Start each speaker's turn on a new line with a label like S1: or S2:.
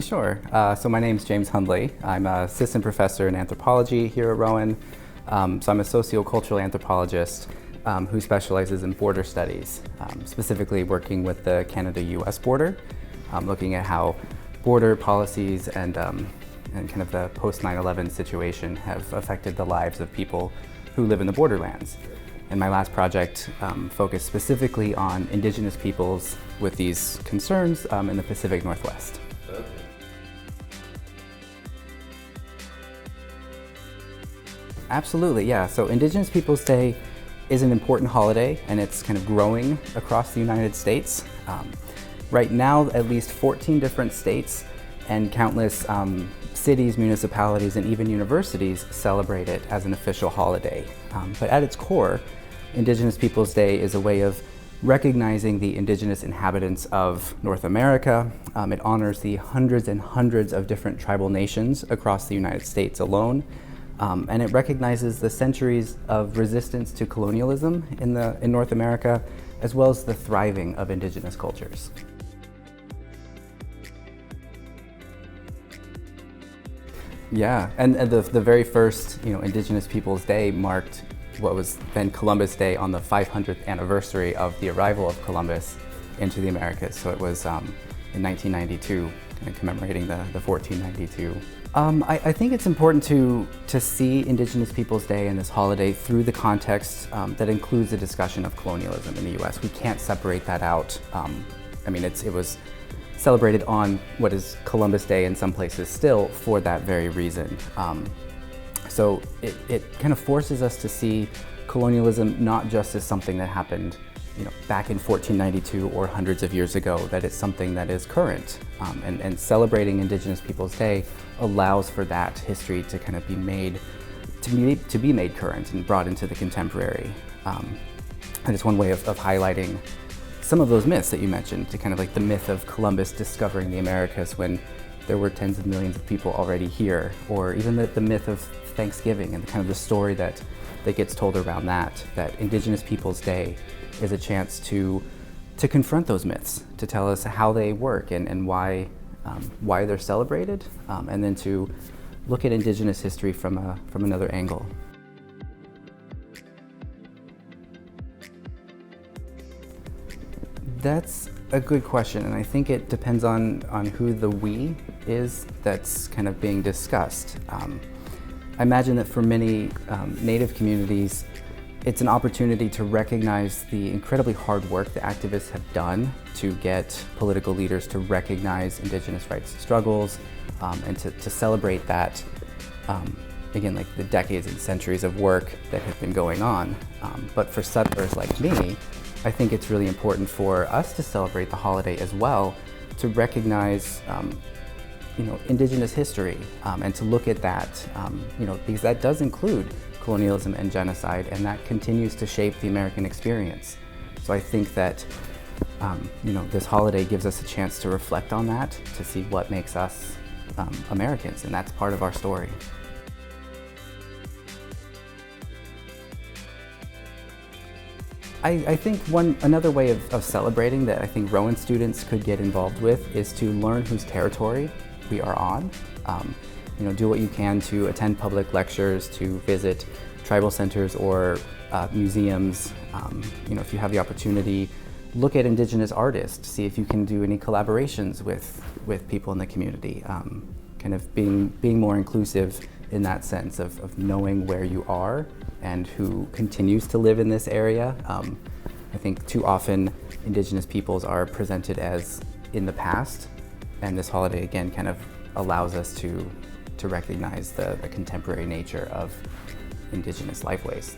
S1: Sure. So my name's James Hundley. I'm an assistant professor in anthropology here at Rowan. So I'm a sociocultural anthropologist who specializes in border studies, specifically working with the Canada-US border, looking at how border policies and kind of the post 9/11 situation have affected the lives of people who live in the borderlands. And my last project focused specifically on Indigenous peoples with these concerns in the Pacific Northwest. Absolutely, yeah. So Indigenous Peoples Day is an important holiday, and it's kind of growing across the United States. Right now, at least 14 different states and countless cities, municipalities, and even universities celebrate it as an official holiday. But at its core, Indigenous Peoples Day is a way of recognizing the indigenous inhabitants of North America. It honors the hundreds and hundreds of different tribal nations across the United States alone. And it recognizes the centuries of resistance to colonialism in North America, as well as the thriving of indigenous cultures. Yeah, and the very first Indigenous Peoples Day marked what was then Columbus Day on the 500th anniversary of the arrival of Columbus into the Americas. So it was in 1992, commemorating the 1492. I think it's important to see Indigenous Peoples Day and this holiday through the context that includes a discussion of colonialism in the U.S. We can't separate that out. It was celebrated on what is Columbus Day in some places still for that very reason. So it kind of forces us to see colonialism not just as something that happened back in 1492 or hundreds of years ago, that it's something that is current. And celebrating Indigenous Peoples Day allows for that history to kind of be made current and brought into the contemporary. And it's one way of highlighting some of those myths that you mentioned, to kind of like the myth of Columbus discovering the Americas when there were tens of millions of people already here, or even the myth of Thanksgiving and kind of the story that gets told around that Indigenous Peoples Day is a chance to confront those myths, to tell us how they work and why they're celebrated, and then to look at Indigenous history from another angle. That's a good question, and I think it depends on who the we is that's kind of being discussed. I imagine that for many Native communities, it's an opportunity to recognize the incredibly hard work that activists have done to get political leaders to recognize Indigenous rights struggles, and to celebrate that, again, like the decades and centuries of work that have been going on. But for settlers like me, I think it's really important for us to celebrate the holiday as well, to recognize Indigenous history, and to look at that, because that does include colonialism and genocide, and that continues to shape the American experience. So I think that this holiday gives us a chance to reflect on that, to see what makes us Americans, and that's part of our story. I think another way of celebrating that I think Rowan students could get involved with is to learn whose territory we are on. Do what you can to attend public lectures, to visit tribal centers or museums. If you have the opportunity, look at Indigenous artists, see if you can do any collaborations with people in the community. Kind of being more inclusive in that sense of knowing where you are and who continues to live in this area. I think too often Indigenous peoples are presented as in the past, and this holiday again kind of allows us to recognize the contemporary nature of Indigenous lifeways.